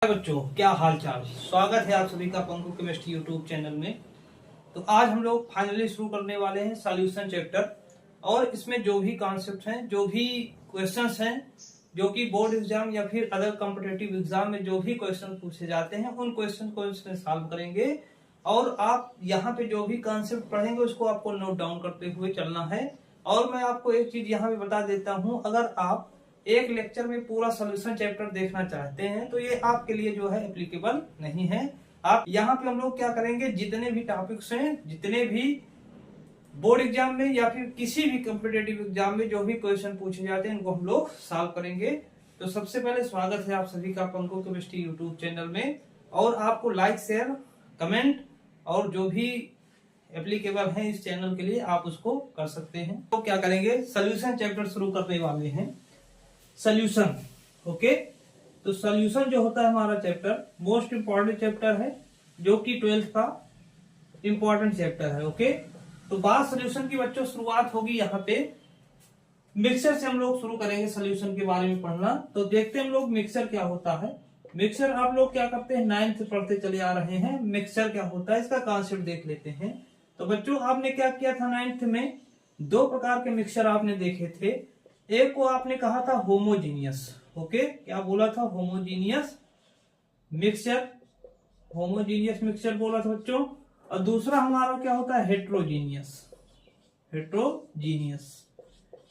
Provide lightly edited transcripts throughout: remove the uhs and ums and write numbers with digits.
बच्चों, क्या हाल चाल। स्वागत है आप सभी का पंकु केमिस्ट्री यूट्यूब चैनल में। तो आज हम लोग फाइनली शुरू करने वाले हैं सॉल्यूशन चैप्टर। और इसमें जो भी कॉन्सेप्ट हैं, जो भी क्वेश्चंस हैं, जो कि बोर्ड एग्जाम या फिर अदर कॉम्पिटेटिव एग्जाम में जो भी क्वेश्चन पूछे जाते हैं, उन क्वेश्चन को इसमें सॉल्व करेंगे। और आप यहाँ पे जो भी कॉन्सेप्ट पढ़ेंगे उसको आपको नोट डाउन करते हुए चलना है। और मैं आपको एक चीज यहाँ पे बता देता हूँ, अगर आप एक लेक्चर में पूरा सॉल्यूशन चैप्टर देखना चाहते हैं तो ये आपके लिए जो है एप्लीकेबल नहीं है। आप यहाँ पे हम लोग क्या करेंगे, जितने भी टॉपिक्स हैं, जितने भी बोर्ड एग्जाम में या फिर किसी भी कॉम्पिटेटिव एग्जाम में जो भी क्वेश्चन पूछे जाते हैं, इनको हम लोग सॉल्व करेंगे। तो सबसे पहले स्वागत है आप सभी का पंकु केमिस्ट्री यूट्यूब चैनल में। और आपको लाइक, शेयर, कमेंट और जो भी एप्लीकेबल है इस चैनल के लिए आप उसको कर सकते हैं। तो क्या करेंगे, सोल्यूशन चैप्टर शुरू करने वाले हैं। Solution, okay. तो सोल्यूशन जो होता है हमारा चैप्टर, मोस्ट इंपॉर्टेंट चैप्टर है, जो कि 12th का इंपॉर्टेंट चैप्टर है, ओके। तो बात सोल्यूशन की बच्चों शुरुआत होगी यहाँ पे मिक्सचर से। हम लोग शुरू करेंगे सोल्यूशन के बारे में पढ़ना। तो देखते हैं हम लोग मिक्सचर क्या होता है। मिक्सचर आप लोग क्या करते हैं, 9th से पढ़ते चले आ रहे हैं। मिक्सचर क्या होता है इसका कॉन्सेप्ट देख लेते हैं। तो बच्चों आपने क्या किया था 9th में, दो प्रकार के मिक्सचर आपने देखे थे। एक को आपने कहा था होमोजीनियस, ओके। क्या बोला था, होमोजीनियस मिक्सचर, होमोजीनियस मिक्सचर बोला था बच्चों। और दूसरा हमारा क्या होता है, हेट्रोजीनियस, हेट्रोजीनियस।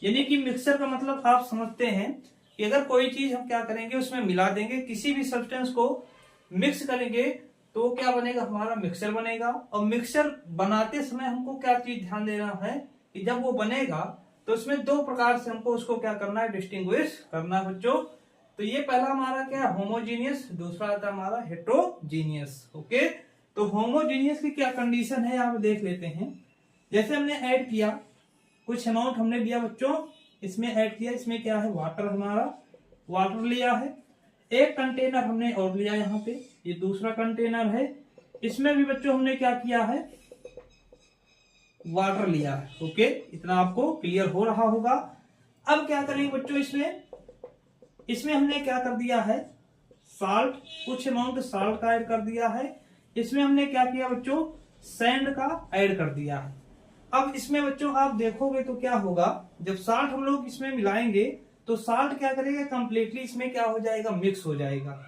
यानी कि मिक्सचर का मतलब आप समझते हैं कि अगर कोई चीज हम क्या करेंगे, उसमें मिला देंगे, किसी भी सब्सटेंस को मिक्स करेंगे तो क्या बनेगा, हमारा मिक्सचर बनेगा। और मिक्सचर बनाते समय हमको क्या चीज ध्यान देना है कि जब वो बनेगा तो उसमें दो प्रकार से हमको उसको क्या करना है, डिस्टिंग्विश करना है बच्चों। तो ये पहला हमारा क्या है, होमोजीनियस, दूसरा आता है हमारा हेट्रोजीनियस, ओके। तो होमोजीनियस की क्या कंडीशन है यहाँ पे देख लेते हैं। जैसे हमने ऐड किया, कुछ अमाउंट हमने लिया बच्चों, इसमें ऐड किया, इसमें क्या है, वाटर, हमारा वाटर लिया है। एक कंटेनर हमने और लिया यहाँ पे, ये दूसरा कंटेनर है, इसमें भी बच्चों हमने क्या किया है, वाटर लिया है, ओके। इतना आपको क्लियर हो रहा होगा। अब क्या करेंगे बच्चों, इसमें हमने क्या कर दिया है, साल्ट, कुछ अमाउंट साल्ट का ऐड कर दिया है। इसमें हमने क्या किया बच्चों, सैंड का ऐड कर दिया है। अब इसमें बच्चों आप देखोगे तो क्या होगा, जब साल्ट हम लोग इसमें मिलाएंगे तो साल्ट क्या करेगा, कंप्लीटली इसमें क्या हो जाएगा, मिक्स हो जाएगा।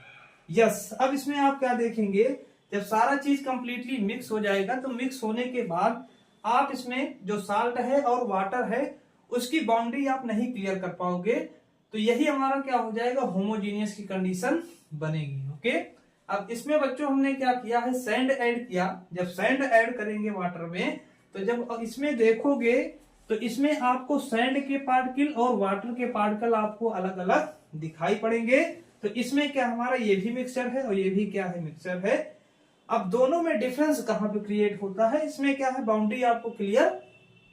यस, अब इसमें आप क्या देखेंगे, जब सारा चीज कंप्लीटली मिक्स हो जाएगा तो मिक्स होने के बाद आप इसमें जो साल्ट है और वाटर है उसकी बाउंड्री आप नहीं क्लियर कर पाओगे। तो यही हमारा क्या हो जाएगा, होमोजीनियस की कंडीशन बनेगी, ओके। अब इसमें बच्चों हमने क्या किया है, सैंड ऐड किया। जब सैंड ऐड करेंगे वाटर में, तो जब इसमें देखोगे तो इसमें आपको सैंड के पार्टिकल और वाटर के पार्टिकल आपको अलग अलग दिखाई पड़ेंगे। तो इसमें क्या हमारा ये भी मिक्सचर है और ये भी क्या है, मिक्सचर है। अब दोनों में डिफरेंस कहां पे क्रिएट होता है, इसमें क्या है, बाउंड्री आपको क्लियर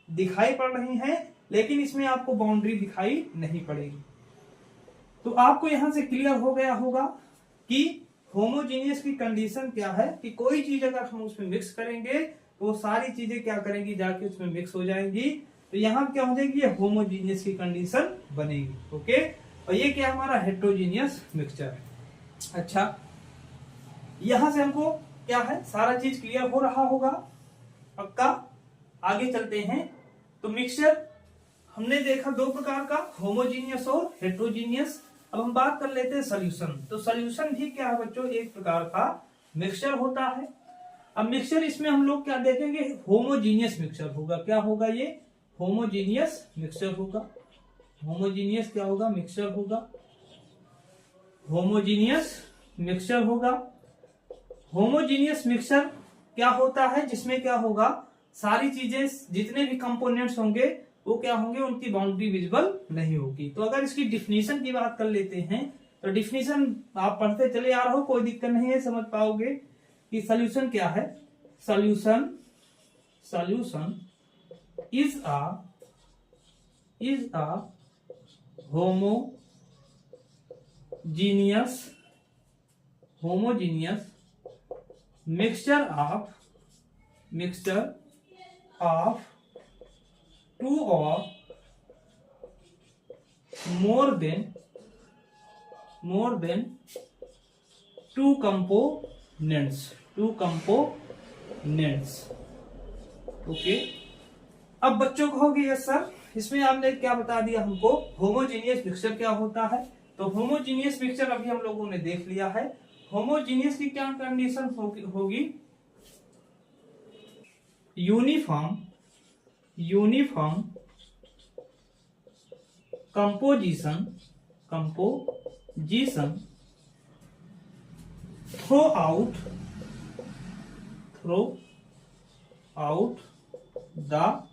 दिखाई पड़ रही है, लेकिन इसमें आपको बाउंड्री दिखाई नहीं पड़ेगी। तो आपको यहां से क्लियर हो गया होगा कि होमोजीनियस की कंडीशन क्या है, कि कोई चीज अगर हम उसमें मिक्स करेंगे तो वो सारी चीजें क्या करेंगी, जाके उसमें मिक्स हो जाएंगी। तो यहाँ क्या हो जाएगी, ये होमोजीनियस की कंडीशन बनेगी, ओके। और ये क्या हमारा हेट्रोजीनियस मिक्सचर है। अच्छा, यहां से हमको क्या है, सारा चीज क्लियर हो रहा होगा पक्का। आगे चलते हैं। तो मिक्सचर हमने देखा दो प्रकार का, होमोजीनियस और हेट्रोजीनियस। अब हम बात कर लेते हैं सोल्यूशन। तो सोल्यूशन भी क्या है बच्चों, एक प्रकार का मिक्सचर होता है। अब मिक्सचर इसमें हम लोग क्या देखेंगे, होमोजीनियस मिक्सचर होगा। क्या होगा, ये होमोजीनियस मिक्सचर होगा। होमोजीनियस क्या होगा, मिक्सचर होगा, होमोजीनियस मिक्सचर होगा। होमोजीनियस मिक्सचर क्या होता है, जिसमें क्या होगा, सारी चीजें, जितने भी कंपोनेंट्स होंगे वो क्या होंगे, उनकी बाउंड्री विजिबल नहीं होगी। तो अगर इसकी डिफिनीशन की बात कर लेते हैं, तो डिफिनीशन आप पढ़ते चले आ रहे हो, कोई दिक्कत नहीं है, समझ पाओगे कि सोल्यूशन क्या है। Solution, solution is a homogeneous mixture of two or more than two components. Okay, अब बच्चों कहोगे यस सर इसमें आपने क्या बता दिया हमको, होमोजीनियस मिक्सचर क्या होता है। तो होमोजीनियस मिक्सचर अभी हम लोगों ने देख लिया है। होमोजीनियस की क्या कंडीशन होगी, uniform composition throughout the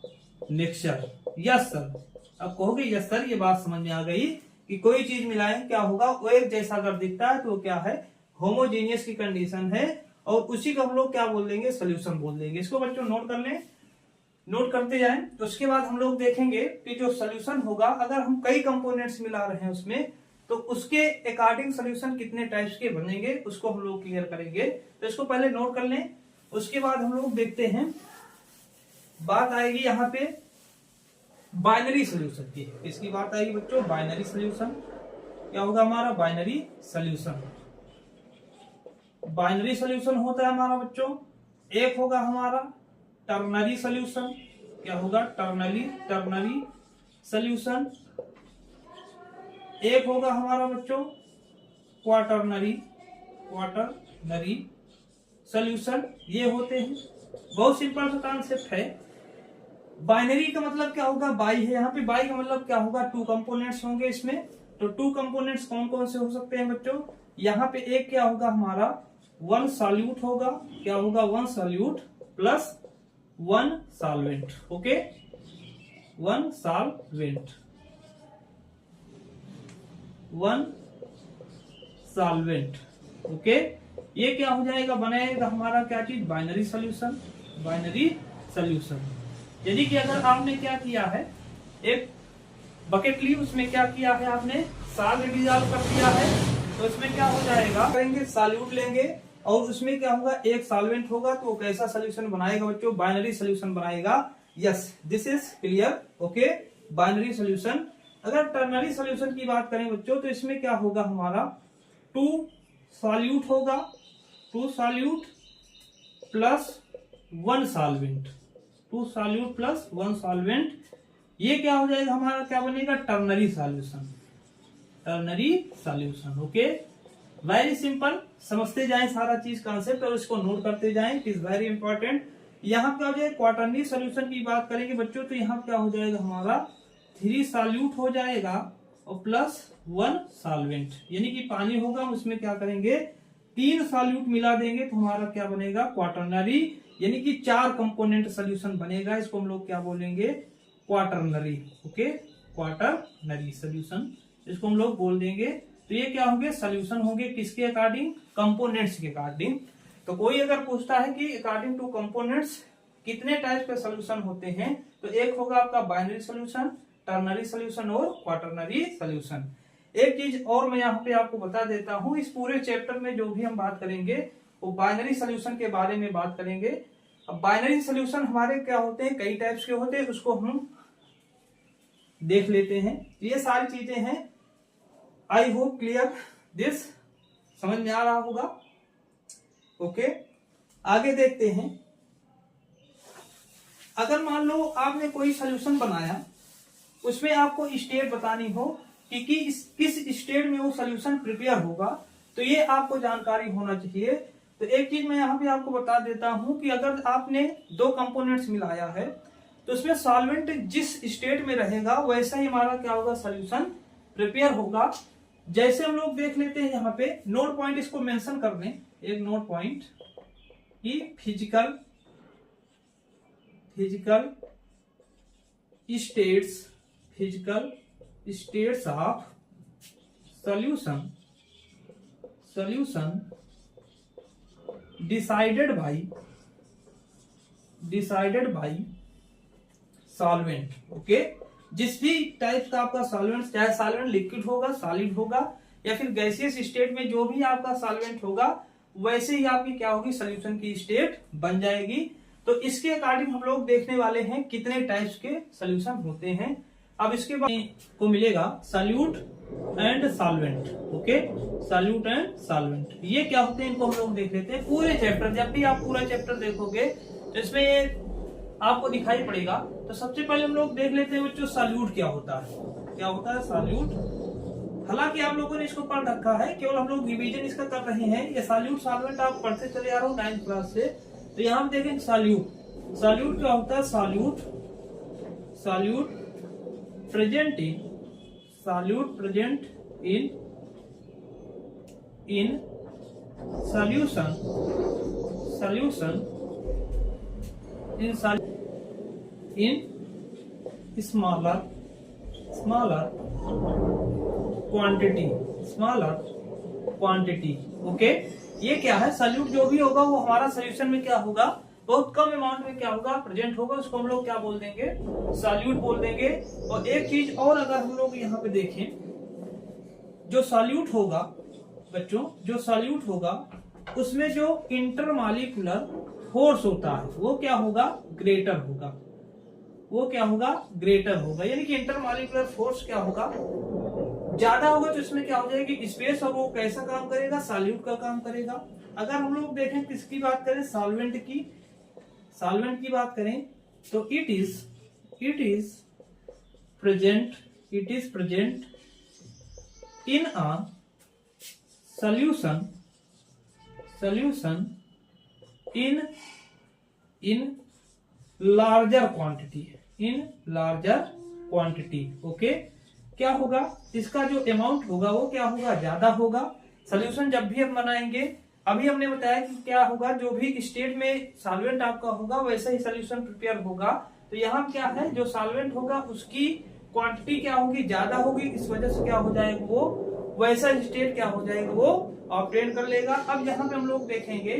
mixture. Yes sir, अब कहोगे यस सर ये बात समझ में आ गई कि कोई चीज मिलाएं क्या होगा, वो एक जैसा अगर दिखता है तो क्या है, होमोजीनियस की कंडीशन है, और उसी को हम लोग क्या बोल देंगे, सोल्यूशन बोल देंगे। इसको बच्चों नोट कर लें, नोट करते जाएं। तो उसके बाद हम लोग देखेंगे कि जो सोल्यूशन होगा, अगर हम कई कंपोनेंट्स मिला रहे हैं उसमें, तो उसके अकॉर्डिंग सोल्यूशन कितने टाइप्स के बनेंगे उसको हम लोग क्लियर करेंगे। तो इसको पहले नोट कर लें, उसके बाद हम लोग देखते हैं, बात आएगी यहाँ पे बाइनरी सोल्यूशन की। इसकी बात आएगी बच्चों बाइनरी सोल्यूशन। क्या होगा हमारा बाइनरी सोल्यूशन। बाइनरी सोल्यूशन होता है हमारा बच्चों, एक होगा हमारा टर्नरी सोल्यूशन। क्या होगा, टर्नरी सोल्यूशन। एक होगा हमारा बच्चों क्वाटरनरी सोल्यूशन। ये होते हैं, बहुत सिंपल सा कॉन्सेप्ट है। बाइनरी का मतलब क्या होगा, बाई है यहाँ पे, बाई का मतलब क्या होगा, टू कंपोनेंट्स होंगे इसमें। तो टू कंपोनेंट्स कौन कौन से हो सकते हैं बच्चों, यहाँ पे एक क्या होगा हमारा वन सॉल्यूट होगा। क्या होगा, one solute plus one solvent. Okay, one solvent. Okay, ये क्या हो जाएगा, बनाएगा हमारा क्या चीज, बाइनरी सोल्यूशन। यानी कि अगर आपने क्या किया है, एक बकेट ली, उसमें क्या किया है आपने, सॉल्ट डिसॉल्व कर दिया है, तो इसमें क्या हो जाएगा, करेंगे सॉल्यूट लेंगे और उसमें क्या होगा, एक सॉल्वेंट होगा, तो कैसा सोल्यूशन बनाएगा बच्चों, बाइनरी सोल्यूशन बनाएगा। Yes, this is clear. Okay, binary solution. अगर टर्नरी सोल्यूशन की बात करें बच्चों, तो इसमें क्या होगा हमारा, टू सॉल्यूट होगा, two solute plus one solvent, two solute plus one solvent. ये क्या हो जाएगा हमारा, क्या बनेगा, ternary solution. Okay, very simple, समझते जाएं सारा चीज कॉन्सेप्ट और इसको नोट करते जाएं, इट इज वेरी इंपॉर्टेंट। यहाँ पे हो जाए क्वाटरनरी सोल्यूशन की बात करेंगे बच्चों, तो यहाँ क्या हो जाएगा हमारा, थ्री सॉल्यूट हो जाएगा और प्लस वन सॉल्वेंट, यानी कि पानी होगा, उसमें क्या करेंगे, तीन सॉल्यूट मिला देंगे, तो हमारा क्या बनेगा, क्वाटरनरी, यानी कि चार कंपोनेंट सोल्यूशन बनेगा। इसको हम लोग क्या बोलेंगे, क्वाटरनरी। ओके, क्वाटरनरी सोल्यूशन इसको हम लोग बोल देंगे। तो ये क्या होंगे, सोल्यूशन होंगे किसके अकॉर्डिंग, कंपोनेंट्स के अकॉर्डिंग। तो कोई अगर पूछता है कि अकॉर्डिंग टू कंपोनेंट्स कितने टाइप के सोल्यूशन होते हैं, तो एक होगा आपका बाइनरी सोल्यूशन, टर्नरी सोल्यूशन और क्वाटरनरी सोल्यूशन। एक चीज और मैं यहाँ पे आपको बता देता हूँ, इस पूरे चैप्टर में जो भी हम बात करेंगे वो बाइनरी सोल्यूशन के बारे में बात करेंगे। अब बाइनरी सोल्यूशन हमारे क्या होते हैं, कई टाइप्स के होते हैं, उसको हम देख लेते हैं। ये सारी चीजें हैं, आई होप क्लियर दिस, समझ में आ रहा होगा। ओके, आगे देखते हैं। अगर मान लो आपने कोई सोल्यूशन बनाया, उसमें आपको स्टेट बतानी हो कि किस स्टेट में वो सोल्यूशन प्रिपेयर होगा, तो ये आपको जानकारी होना चाहिए। तो एक चीज मैं यहाँ पे आपको बता देता हूं कि अगर आपने दो कंपोनेंट्स मिलाया है, तो उसमें सॉल्वेंट जिस स्टेट में रहेगा वैसा ही हमारा क्या होगा, सोल्यूशन प्रिपेयर होगा। जैसे हम लोग देख लेते हैं यहाँ पे, नोट पॉइंट इसको मेंशन कर दें, एक नोट पॉइंट कि physical states of solution decided by solvent. Okay, जिस भी टाइप का आपका सॉल्वेंट, चाहे सॉल्वेंट लिक्विड होगा, सॉलिड होगा, या फिर गैसियस स्टेट में जो भी आपका सॉल्वेंट होगा, वैसे ही आपकी क्या होगी, सोल्यूशन की स्टेट बन जाएगी। तो इसके अकॉर्डिंग हम लोग देखने वाले हैं कितने टाइप्स के सोल्यूशन होते हैं। अब इसके बाद को मिलेगा solute and solvent. Okay, solute and solvent ये क्या होते हैं, इनको हम लोग देख लेते हैं। पूरे चैप्टर, जब भी आप पूरा चैप्टर देखोगे तो इसमें ये आपको दिखाई पड़ेगा। तो सबसे पहले हम लोग देख लेते हैं बच्चों सॉल्यूट क्या होता है। क्या होता है सॉल्यूट? हालांकि आप लोगों ने इसको पढ़ रखा है, केवल हम लोग रिवीजन इसका कर रहे हैं। ये सॉल्यूट सॉल्वेंट आप पढ़ते चले आ रहे हो 9th क्लास से। तो यहाँ हम देखेंगे सॉल्यूट। सॉल्यूट क्या होता है? Solute present in solution in smaller quantity। Okay, ये क्या है? सॉल्यूट जो भी होगा वो हमारा सोल्यूशन में क्या होगा, बहुत कम अमाउंट में क्या होगा, प्रेजेंट होगा। उसको हम लोग क्या बोल देंगे? सॉल्यूट बोल देंगे। और एक चीज और अगर हम लोग यहाँ पे देखें, जो सॉल्यूट होगा बच्चों, जो सॉल्यूट होगा उसमें जो इंटरमॉलिक्यूलर फोर्स होता है वो क्या होगा? ग्रेटर होगा। वो क्या होगा? ग्रेटर होगा। यानी कि इंटरमॉलिक्यूलर फोर्स क्या होगा? ज्यादा होगा। तो इसमें क्या हो जाएगी? स्पेस। और वो कैसा काम करेगा? सॉल्यूट का काम करेगा। अगर हम लोग देखें किसकी बात करें, सॉल्वेंट की बात करें तो it is present in a solution in larger quantity। Okay, क्या होगा? इसका जो अमाउंट होगा वो क्या होगा? ज्यादा होगा। सोल्यूशन जब भी हम बनाएंगे, अभी हमने बताया कि क्या होगा, जो भी स्टेट में सॉल्वेंट आपका होगा वैसा ही सोल्यूशन प्रिपेयर होगा। तो यहाँ क्या है, जो सॉल्वेंट होगा उसकी क्वांटिटी क्या होगी? ज्यादा होगी। इस वजह से क्या हो जाएगा, वो वैसा स्टेट क्या हो जाएगा, वो ऑपरेट कर लेगा। अब यहाँ पे हम लोग देखेंगे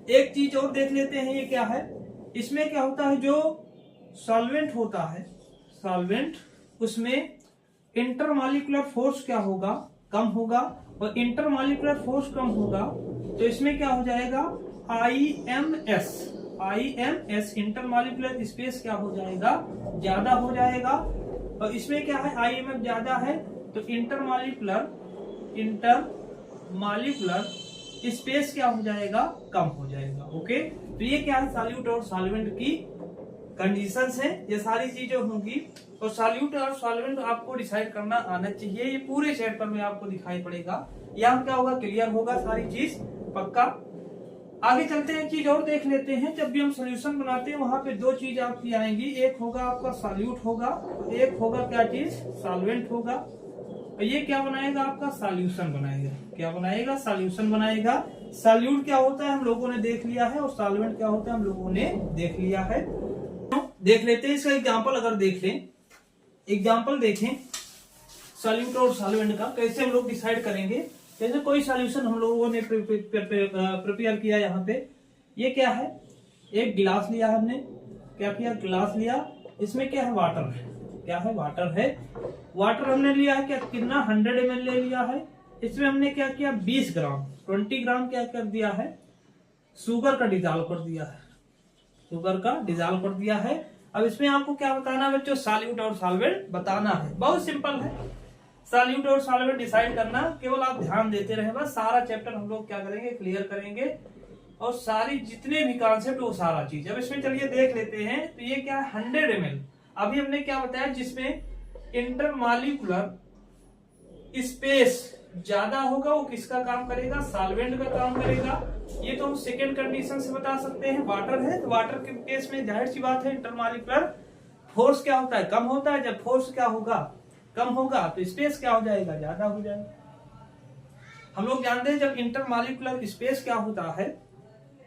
एक चीज और देख लेते हैं। ये क्या है? इसमें क्या होता है, जो सॉल्वेंट होता है, सॉल्वेंट उसमें इंटरमॉलिक्यूलर फोर्स क्या होगा? कम होगा। और इंटरमॉलिक्यूलर फोर्स कम होगा तो इसमें क्या हो जाएगा? IMS इंटरमॉलिक्यूलर स्पेस क्या हो जाएगा? ज्यादा हो जाएगा। और इसमें क्या है? IMF ज्यादा है तो इंटरमॉलिक्यूलर स्पेस क्या हो जाएगा? कम हो जाएगा। ओके, तो ये क्या है? सॉल्यूट और सॉल्वेंट की कंडीशंस है। ये सारी चीजें होंगी। और सॉल्यूट और सॉल्वेंट आपको डिसाइड करना आना चाहिए। ये पूरे चैप्टर में आपको दिखाई पड़ेगा। यहाँ क्या होगा? क्लियर होगा सारी चीज पक्का। आगे चलते हैं, चीज और देख लेते हैं। जब भी हम सोल्यूशन बनाते हैं वहां पे दो चीज आपकी आएंगी। एक होगा आपका सॉल्यूट होगा, एक होगा क्या चीज? सॉल्वेंट होगा। और ये क्या बनाएगा? आपका सॉल्यूशन बनाएगा। क्या बनाएगा? सॉल्यूशन बनाएगा। सॉल्यूट क्या होता है हम लोगों ने देख लिया है, और सॉल्वेंट क्या होता है हम लोगों ने देख लिया है। देख लेते हैं इसका एग्जाम्पल। अगर देख लें, एग्जाम्पल देखें सॉल्यूट और सॉल्वेंट का, कैसे हम लोग डिसाइड करेंगे। जैसे कोई सॉल्यूशन हम लोगों ने प्रिपेयर किया। यहाँ पे ये क्या है? एक गिलास लिया हमने। क्या किया? गिलास लिया। इसमें क्या है? वाटर है। क्या है? वाटर है। वाटर हमने लिया है क्या? कितना? 100 ml ले लिया है। इसमें हमने क्या किया? 20 ग्राम 20 ग्राम क्या कर दिया है? शुगर का डिजॉल्व कर दिया है। शुगर का डिजॉल्व कर दिया है। अब इसमें आपको क्या बताना है बच्चों? सॉल्यूट और सॉल्वेंट बताना है। बहुत सिंपल है सॉल्यूट और सॉल्वेंट डिसाइड करना। केवल आप ध्यान देते रहे बस। सारा चैप्टर हम लोग क्या करेंगे? क्लियर करेंगे। और सारी जितने भी कॉन्सेप्ट वो सारा चीज। अब इसमें चलिए देख लेते हैं। तो ये क्या है? 100 ml। अभी हमने क्या बताया? जिसमें इंटरमॉलिक्यूलर स्पेस ज्यादा होगा वो किसका काम करेगा? सॉल्वेंट का काम करेगा। ये तो हम सेकेंड कंडीशन से बता सकते हैं। वाटर है तो वाटर के केस में जाहिर सी बात है इंटरमॉलिक्यूलर फोर्स क्या होता है? कम होता है। जब फोर्स क्या होगा? कम होगा तो स्पेस क्या हो जाएगा? ज्यादा हो जाएगा। हम लोग जानते हैं जब इंटरमॉलिक्यूलर स्पेस क्या होता है?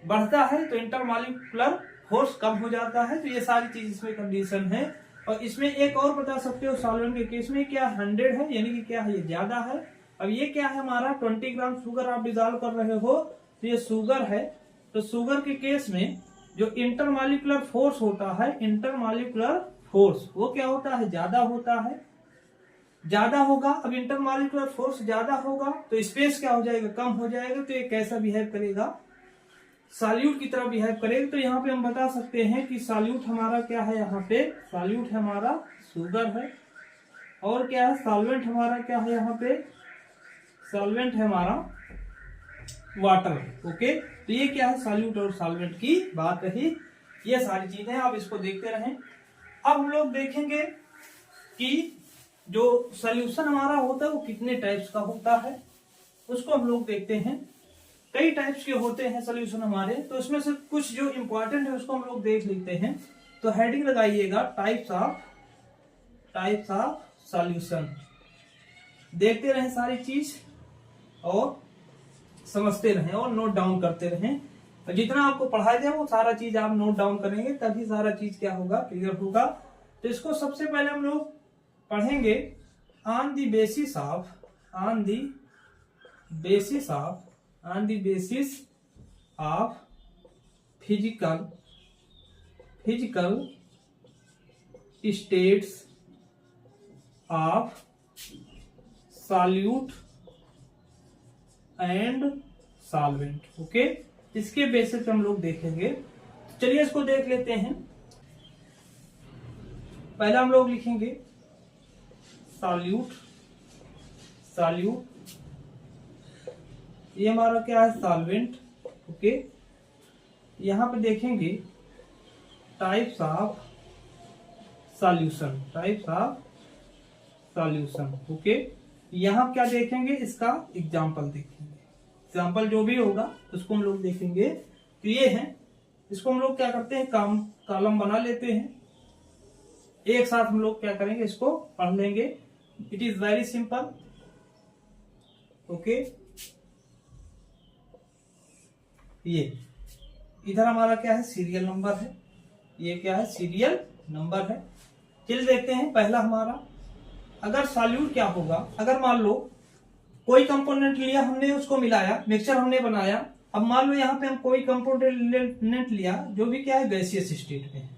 बढ़ता है तो इंटरमॉलिक्यूलर फोर्स कम हो जाता है। तो ये सारी चीज इसमें कंडीशन है। और इसमें एक और बता सकते हो, सॉल्वेंट के केस में क्या 100 है, यानी कि क्या है? ये ज्यादा है। अब ये क्या है हमारा? 20 ग्राम शुगर आप डिजॉल्व कर रहे हो तो ये शुगर है। तो शुगर के केस में जो इंटरमॉलिक्यूलर फोर्स होता है, इंटरमॉलिक्यूलर फोर्स वो क्या होता है? ज्यादा होता है। ज्यादा होगा। अब इंटरमॉलिक्यूलर फोर्स ज्यादा होगा तो स्पेस क्या हो जाएगा? कम हो जाएगा। तो ये कैसा बिहेव करेगा? सॉल्यूट की तरह बिहेव करेगा। तो यहाँ पे हम बता सकते हैं कि सॉल्यूट हमारा क्या है? यहाँ पे सॉल्यूट हमारा शुगर है। और क्या है सॉल्वेंट हमारा क्या है, यहाँ पे सॉल्वेंट है हमारा वाटर। ओके, तो ये क्या है सॉल्यूट और सॉल्वेंट की बात रही। ये सारी चीजें आप इसको देखते रहें। अब हम लोग देखेंगे कि जो सॉल्यूशन हमारा होता है वो कितने टाइप्स का होता है, उसको हम लोग देखते हैं। कई टाइप्स के होते हैं सॉल्यूशन हमारे, तो इसमें से कुछ जो इंपॉर्टेंट है उसको हम लोग देख लेते हैं। तो हेडिंग लगाइएगा टाइप्स ऑफ सॉल्यूशन। देखते रहें सारी चीज और समझते रहें और नोट डाउन करते रहें। तो जितना आपको पढ़ाया जाए वो सारा चीज आप नोट डाउन करेंगे, तभी सारा चीज क्या होगा, क्लियर होगा। तो इसको सबसे पहले हम लोग पढ़ेंगे on the basis of physical states of solute and solvent. Okay, इसके बेसिस पे हम लोग देखेंगे। तो चलिए इसको देख लेते हैं। पहला हम लोग लिखेंगे सॉल्यूट, ये हमारा क्या है सॉल्वेंट। ओके, यहां पे देखेंगे टाइप्स ऑफ सॉल्यूशन। ओके, यहां क्या देखेंगे, इसका एग्जाम्पल देखेंगे। एग्जाम्पल जो भी होगा उसको हम लोग देखेंगे। तो ये है, इसको हम लोग क्या करते हैं, कॉलम बना लेते हैं। एक साथ हम लोग क्या करेंगे, इसको पढ़ लेंगे। It is very simple. Okay, ये इधर हमारा क्या है सीरियल नंबर है, ये क्या है सीरियल नंबर है। चलिए देखते हैं। पहला हमारा अगर सॉल्यूट क्या होगा, अगर मान लो कोई कंपोनेंट लिया हमने, उसको मिलाया, मिक्सचर हमने बनाया। अब मान लो यहाँ पे हम कोई कंपोनेंट लिया जो भी क्या है गैसियस स्टेट में है।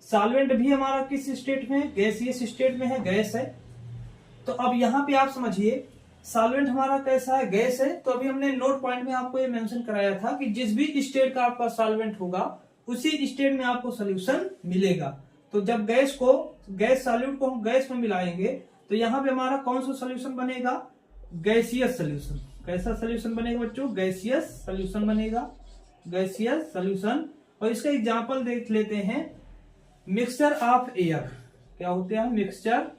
सॉल्वेंट भी हमारा किस स्टेट में है, गैसियस स्टेट में है, गैस है। तो अब यहाँ पे आप समझिए सॉल्वेंट हमारा कैसा है, गैस है। तो अभी हमने नोट पॉइंट में आपको ये मेंशन कराया था कि जिस भी स्टेट का आपका सॉल्वेंट होगा उसी स्टेट में आपको सोल्यूशन मिलेगा। तो जब गैस सॉल्यूट को हम गैस में मिलाएंगे तो यहाँ पे हमारा कौन सा सोल्यूशन बनेगा, गैसियस सोल्यूशन। कैसा सोल्यूशन बनेगा बच्चों, गैसियस सोल्यूशन बनेगा, गैसियस सोल्यूशन। और इसका एग्जांपल देख लेते हैं, मिक्सचर ऑफ एयर। क्या होते हैं, मिक्सचर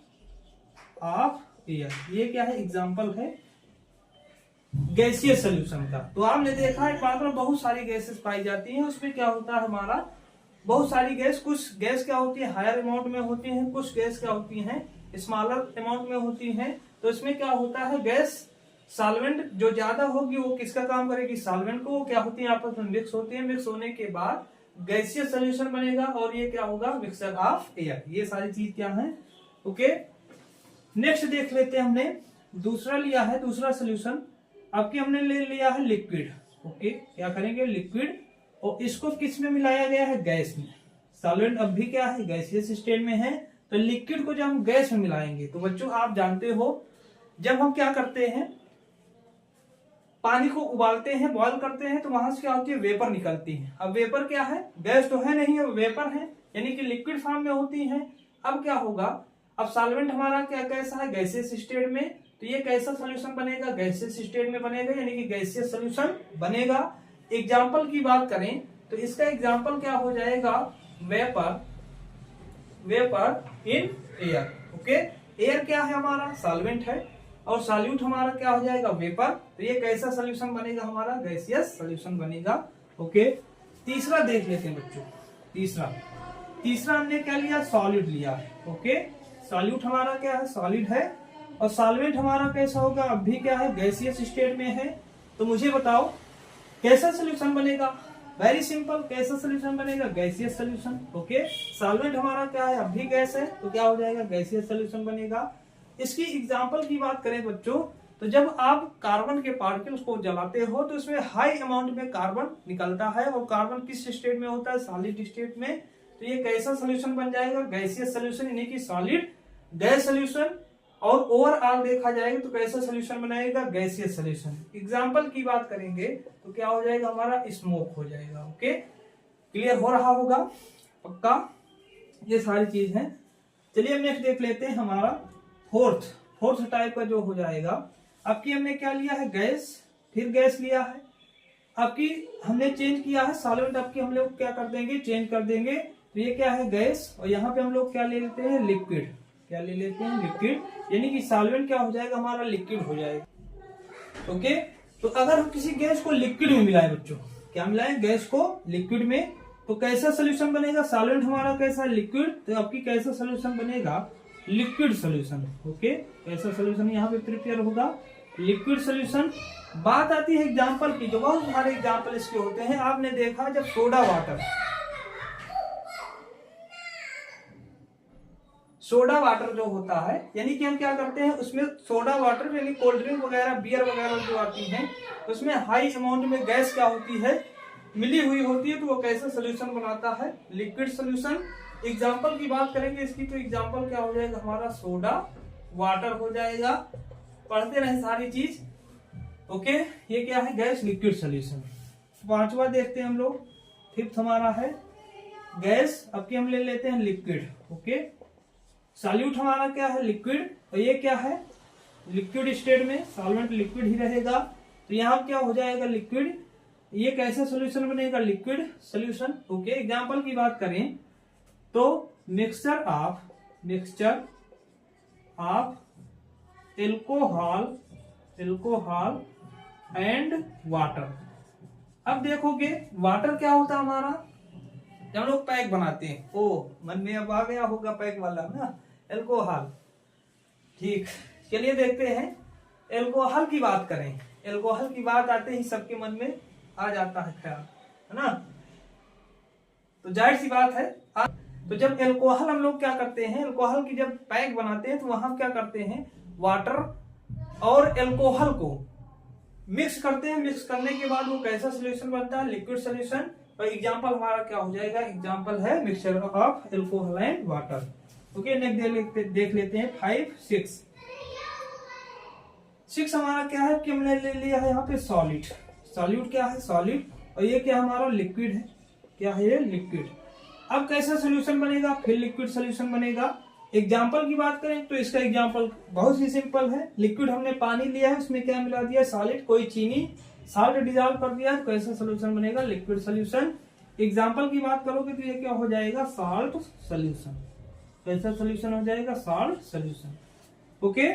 ऑफ एयर, ये क्या है एग्जांपल है गैसियस सोल्यूशन का। तो आपने देखा है पात्र में बहुत सारी गैसेस पाई जाती हैं, उसमें क्या होता है हमारा बहुत सारी गैस, कुछ गैस क्या होती है हायर अमाउंट में होती है, कुछ गैस क्या होती है स्मॉलर अमाउंट में होती है। तो इसमें क्या होता है, गैस सॉल्वेंट जो ज्यादा होगी वो किसका काम करेगी, सॉल्वेंट को। वो क्या होती है आपस में मिक्स होती है, मिक्स होने के बाद गैसियस सोल्यूशन बनेगा और ये क्या होगा मिक्सचर ऑफ एयर। ये सारी चीज क्या है। ओके, नेक्स्ट देख लेते हैं। हमने दूसरा लिया है, दूसरा सोल्यूशन आपकी हमने ले लिया है लिक्विड। ओके, क्या करेंगे लिक्विड, और इसको किस में मिलाया गया है, गैस में। सॉल्वेंट अब भी क्या है गैसियस स्टेट में है। तो लिक्विड को जब हम गैस में मिलाएंगे तो बच्चों आप जानते हो जब हम क्या करते हैं पानी को उबालते हैं, बॉयल करते हैं, तो वहां से क्या होती है वेपर निकलती है। अब वेपर क्या है, गैस तो है नहीं, अब वेपर है, यानी कि लिक्विड फॉर्म में होती है। अब क्या होगा, अब सॉल्वेंट हमारा क्या कैसा है गैसियस स्टेट में, तो ये कैसा सोल्यूशन बनेगा, गैसियस स्टेट में बनेगा, यानी कि गैसियस सोल्यूशन बनेगा। एग्जाम्पल की बात करें तो इसका एग्जाम्पल क्या हो जाएगा, vapour in air. Okay, air क्या है हमारा सॉल्वेंट है और सॉल्यूट हमारा क्या हो जाएगा वेपर। तो ये कैसा सोल्यूशन बनेगा हमारा, गैसियस सोल्यूशन बनेगा। ओके, तीसरा देख लेते हैं बच्चों। तीसरा हमने क्या लिया, सॉलिड लिया है। ओके, सॉल्यूट हमारा क्या है सॉलिड है और सॉल्वेंट हमारा कैसा होगा, अब भी क्या है गैसियस स्टेट में है। तो मुझे बताओ कैसा सोल्यूशन बनेगा, वेरी सिंपल, कैसा सोल्यूशन बनेगा, गैसियस सोल्यूशन। ओके, सॉल्वेंट हमारा क्या है अब भी गैस है, तो क्या हो जाएगा गैसियस सोल्यूशन बनेगा। इसकी एग्जांपल की बात करें बच्चों, तो जब आप कार्बन के पार्टिकल्स को जलाते हो तो इसमें हाई अमाउंट में कार्बन निकलता है और कार्बन किस स्टेट में होता है, सॉलिड स्टेट में। तो ये कैसा सोल्यूशन बन जाएगा, गैसियस सोल्यूशन, यानी कि सॉलिड गैस सोल्यूशन। और ओवरऑल देखा जाएगा तो कैसा सोल्यूशन बनाएगा, गैसियस सोल्यूशन। एग्जांपल की बात करेंगे तो क्या हो जाएगा हमारा, स्मोक हो जाएगा। ओके, क्लियर हो रहा होगा पक्का, ये सारी चीज है। चलिए नेक्स्ट देख लेते हैं हमारा फोर्थ टाइप का जो हो जाएगा, आपकी हमने क्या लिया है, गैस, फिर गैस लिया है, आपकी हमने चेंज किया है सॉल्वेंट, आपकी हम लोग क्या कर देंगे, चेंज कर देंगे। तो ये क्या है, गैस, और यहाँ पे हम लोग क्या ले लेते हैं, लिक्विड, क्या ले लेते हैं, लिक्विड, यानी कि सॉल्वेंट क्या हो जाएगा, हमारा लिक्विड हो जाएगा। ओके, तो अगर हम किसी गैस को लिक्विड में मिलाएं बच्चों, क्या मिलाएं, गैस को लिक्विड में, तो कैसा सोल्यूशन बनेगा, सॉल्वेंट हमारा कैसा, लिक्विड, तो आपकी कैसा सोल्यूशन बनेगा, लिक्विड सोल्यूशन। ओके, कैसा सोल्यूशन यहाँ पे प्रिपेयर होगा, लिक्विड सोल्यूशन। बात आती है एग्जांपल की, जो बहुत सारे एग्जांपल इसके होते हैं। आपने देखा जब सोडा वाटर जो होता है, यानी कि हम क्या करते हैं, उसमें सोडा वाटर यानी कोल्ड ड्रिंक वगैरह, बियर वगैरह जो आती हैं, उसमें हाई अमाउंट में गैस क्या होती है, मिली हुई होती है, तो वो कैसा सोल्यूशन बनाता है, लिक्विड सोल्यूशन। एग्जांपल की बात करेंगे इसकी, तो एग्जांपल क्या हो जाएगा, हमारा सोडा वाटर हो जाएगा। पढ़ते रहे सारी चीज। ओके, ये क्या है, गैस लिक्विड सोल्यूशन। पांचवा देखते हैं हम लोग, फिफ्थ हमारा है गैस, अब की हम ले लेते हैं लिक्विड। ओके, सॉल्यूट हमारा क्या है, लिक्विड, और ये क्या है, लिक्विड स्टेट में सॉल्वेंट लिक्विड ही रहेगा, तो यहाँ क्या हो जाएगा, लिक्विड। ये कैसा सोल्यूशन बनेगा, लिक्विड सोल्यूशन। ओके, एग्जांपल की बात करें तो mixture of alcohol and water. अब देखोगे वाटर क्या होता है हमारा, जब हम लोग पैक बनाते हैं, ओ मन में अब आ गया होगा पैक वाला ना, एल्कोहल। ठीक, चलिए देखते हैं, एल्कोहल की बात करें, एल्कोहल की बात आते ही सबके मन में आ जाता है ख्याल, है ना, तो जाहिर सी बात है। तो जब एल्कोहल हम लोग क्या करते हैं, एल्कोहल की जब पैक बनाते हैं, तो वहां क्या करते हैं, वाटर और एल्कोहल को मिक्स करते हैं। मिक्स करने के बाद वो कैसा सोल्यूशन बनता है, लिक्विड सोल्यूशन। और एग्जांपल हमारा क्या हो जाएगा, एग्जांपल है mixture of alcohol and water. Okay, next देख लेते हैं 5, 6 हमारा क्या है कि हमने ले लिया है यहाँ पे सॉलिड। सॉल्यूट क्या है, सॉलिड, और ये क्या हमारा लिक्विड है, क्या है ये, लिक्विड। अब कैसा सोल्यूशन बनेगा, फिर लिक्विड सोल्यूशन बनेगा। एग्जाम्पल की बात करें तो इसका एग्जाम्पल बहुत ही सिंपल है, लिक्विड हमने पानी लिया है, उसमें क्या मिला दिया, सॉलिड, कोई चीनी, साल्ट डिजॉल्व कर दिया, तो कैसा सोल्यूशन बनेगा, लिक्विड सोल्यूशन। एग्जाम्पल की बात करोगे तो ये क्या हो जाएगा, साल्ट सोल्यूशन। कैसा सोल्यूशन हो जाएगा, साल्ट सोल्यूशन। ओके,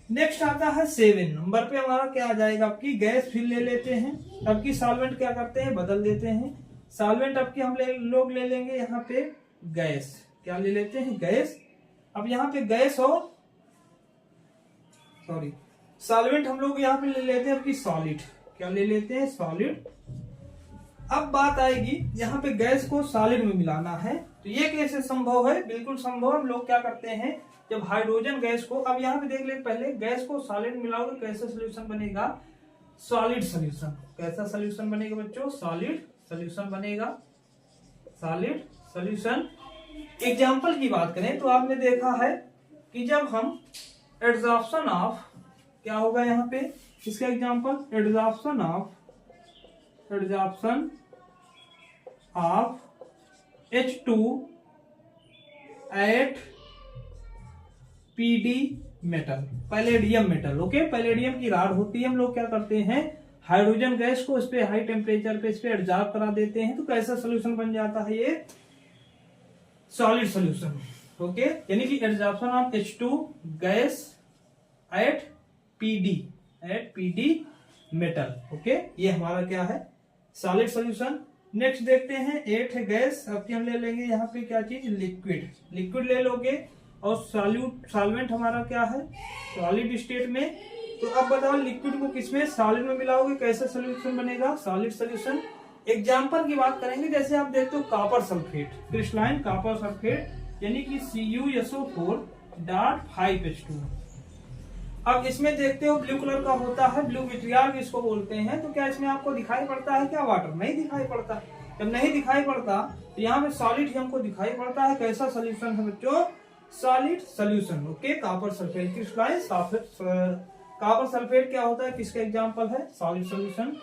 नेक्स्ट आता है 7 नंबर पे हमारा क्या आ जाएगा, आपकी गैस फिर ले लेते हैं। अब की सॉल्वेंट क्या करते हैं, बदल देते हैं। सॉल्वेंट अब की हम लोग ले लेंगे यहाँ पे गैस, क्या ले लेते हैं, गैस। अब यहाँ पे गैस और सॉल्वेंट हम लोग यहाँ पे ले लेते हैं आपकी सॉलिड, क्या ले लेते हैं, सॉलिड। अब बात आएगी यहाँ पे गैस को सॉलिड में मिलाना है, तो ये कैसे संभव है, बिल्कुल संभव। हम लोग क्या करते हैं, जब हाइड्रोजन गैस को, अब यहाँ पे देख ले, पहले गैस को सॉलिड मिलाओगे, कैसा सोल्यूशन बनेगा, सॉलिड सोल्यूशन। कैसा सोल्यूशन बनेगा बच्चों, सॉलिड सोल्यूशन बनेगा, सॉलिड सोल्यूशन। एग्जाम्पल की बात करें तो आपने देखा है कि जब हम एडजॉर्प्शन ऑफ, क्या होगा यहाँ पे, इसका example, adsorption of H2 at PD metal, palladium metal. Okay, palladium की राड होती है, हम लोग क्या करते हैं, हाइड्रोजन गैस को उस पे हाई टेम्परेचर पे इस पे एडजॉर्ब करा देते हैं, तो कैसा सोल्यूशन बन जाता है, ये सॉलिड सोल्यूशन। ओके, यानी कि adsorption of H2 gas at PD metal. Okay, ये हमारा क्या है, सॉलिड सोल्यूशन। नेक्स्ट देखते हैं 8 है गैस, अब हम ले लेंगे यहाँ पे क्या चीज, लिक्विड ले लोगे, और सॉल्वेंट हमारा क्या है, सॉलिड स्टेट में। तो अब बताओ लिक्विड को किसमें, सॉलिड में मिलाओगे, कैसा सोल्यूशन बनेगा, सॉलिड सोल्यूशन। एग्जाम्पल की बात करेंगे, जैसे आप देखते हो copper sulphate, crystalline copper sulphate, यानी कि CuSO4.5H2। अब इसमें देखते हो ब्लू कलर का होता है, ब्लू विट्रियल इसको बोलते हैं। तो क्या इसमें आपको दिखाई पड़ता है क्या, वाटर नहीं दिखाई पड़ता। जब नहीं दिखाई पड़ता तो यहाँ पे सॉलिड ही हमको दिखाई पड़ता है। कैसा सोल्यूशन है बच्चों, solid solution. Okay, copper sulphate, crystalline copper sulphate क्या होता है, किसका एग्जाम्पल है, सॉलिड सोल्यूशन।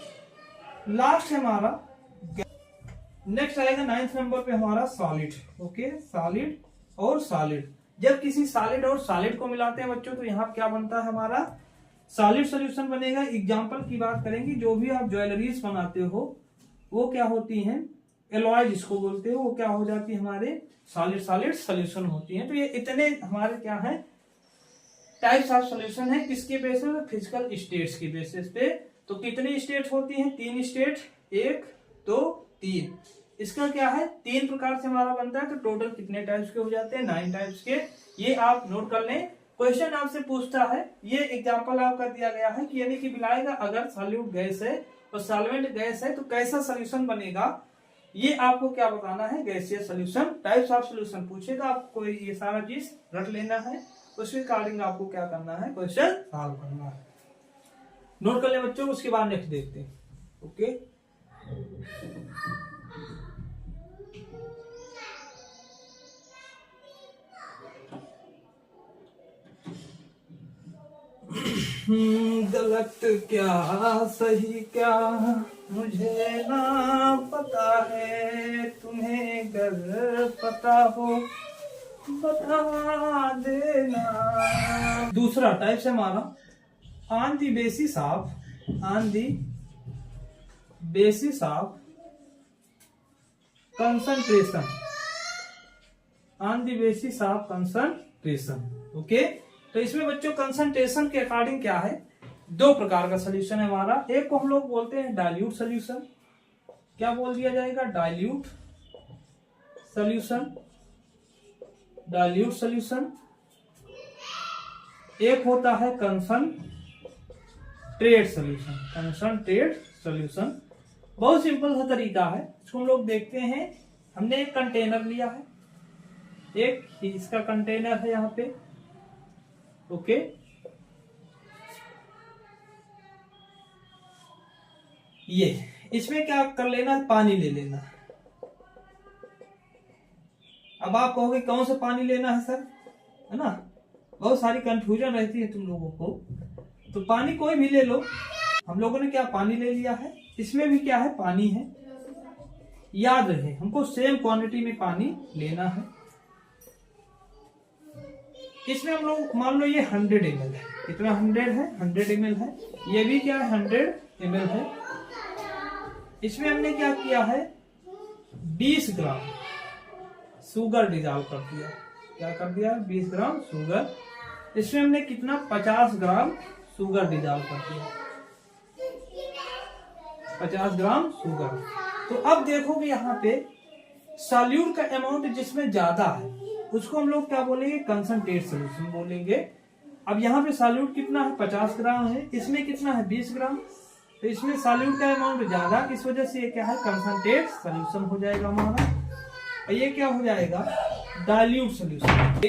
लास्ट है हमारा, नेक्स्ट आएगा 9th नंबर पे हमारा सॉलिड। ओके, सॉलिड और सॉलिड, जब किसी सॉलिड और सॉलिड को मिलाते हैं बच्चों तो यहाँ क्या बनता है हमारा सॉलिड सॉल्यूशन बनेगा। एग्जांपल की बात करेंगे, जो भी आप ज्वेलरीज बनाते हो वो क्या होती हैं, एलॉय जिसको बोलते हो, वो क्या हो जाती है हमारे सॉलिड सॉलिड सॉल्यूशन होती है। तो ये इतने हमारे क्या है टाइप्स ऑफ सॉल्यूशन है, किसके बेसिस पे, फिजिकल स्टेट्स के बेसिस पे। तो कितनी स्टेट होती हैं, 3 स्टेट, 1 2 3। इसका क्या है 3 प्रकार से हमारा बनता है। तो टोटल कितने टाइप्स के हो जाते हैं, 9 टाइप्स के। ये आप नोट कर लें। क्वेश्चन आपसे पूछता है, ये एग्जांपल आपका दिया गया है कि यानी कि मिलाएगा अगर सॉल्यूट गैस है और सॉल्वेंट गैस है तो कैसा सॉल्यूशन बनेगा, ये आपको क्या बताना है, gaseous solution. Types of solution पूछेगा, आपको ये सारा चीज रट लेना है, उसके अकॉर्डिंग आपको क्या करना है, क्वेश्चन सॉल्व करना है। नोट कर ले बच्चों, उसके बाद नेक्स्ट देखते हैं। ओके, गलत क्या सही क्या मुझे ना पता है, तुम्हें अगर पता हो बता देना। दूसरा टाइप से हमारा on the basis of concentration, on the basis of concentration. Okay, तो इसमें बच्चों कंसंट्रेशन के अकॉर्डिंग क्या है, 2 प्रकार का सोल्यूशन है हमारा। एक को हम लोग बोलते हैं डाइल्यूट सोल्यूशन, क्या बोल दिया जाएगा, डाइल्यूट सोल्यूशन। एक होता है कंसंट्रेट सोल्यूशन। बहुत सिंपल सा तरीका है, इसको हम लोग देखते हैं। हमने एक कंटेनर लिया है, एक इसका कंटेनर है यहाँ पे। ओके, ये इसमें क्या कर लेना है, पानी ले लेना है। अब आप कहोगे कौन सा पानी लेना है सर, है ना, बहुत सारी कंफ्यूजन रहती है तुम लोगों को। तो पानी कोई भी ले लो, हम लोगों ने क्या पानी ले लिया है, इसमें भी क्या है पानी है। याद रहे हमको सेम क्वांटिटी में पानी लेना है। इसमें हम लोग मान लो ये 100 ml है, कितना 100 है, 100 ml है। ये भी क्या है 100 ml है। इसमें हमने क्या किया है 20 ग्राम शुगर डिजॉल्व कर दिया। क्या कर दिया, 20 ग्राम शुगर। इसमें हमने कितना 50 ग्राम शुगर डिजॉल्व कर दिया, 50 ग्राम शुगर। तो अब देखोगे यहाँ पे सॉल्यूट का अमाउंट जिसमें ज्यादा है उसको हम लोग क्या बोलेंगे, कंसंट्रेट सोल्यूशन बोलेंगे। अब यहाँ पे सॉल्यूट कितना है 50 ग्राम है, इसमें कितना है 20 ग्राम। तो इसमें सॉल्यूट का अमाउंट ज्यादा, इस वजह से ये क्या है कंसंट्रेट सोल्यूशन हो जाएगा हमारा। और ये क्या हो जाएगा डाइल्यूट सोल्यूशन।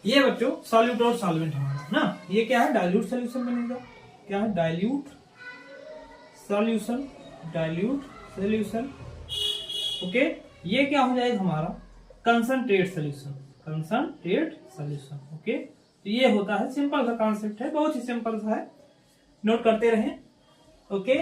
ये बच्चों सॉल्यूट और सॉल्वेंट हमारा ना, ये क्या है डाइल्यूट सोल्यूशन बनेगा। क्या है डाइल्यूट सोल्यूशन। ओके, ये क्या हो जाएगा हमारा कंसंट्रेट सोल्यूशन। ओके, तो ये होता है, सिंपल सा कॉन्सेप्ट है, बहुत ही सिंपल सा है, नोट करते रहें। ओके।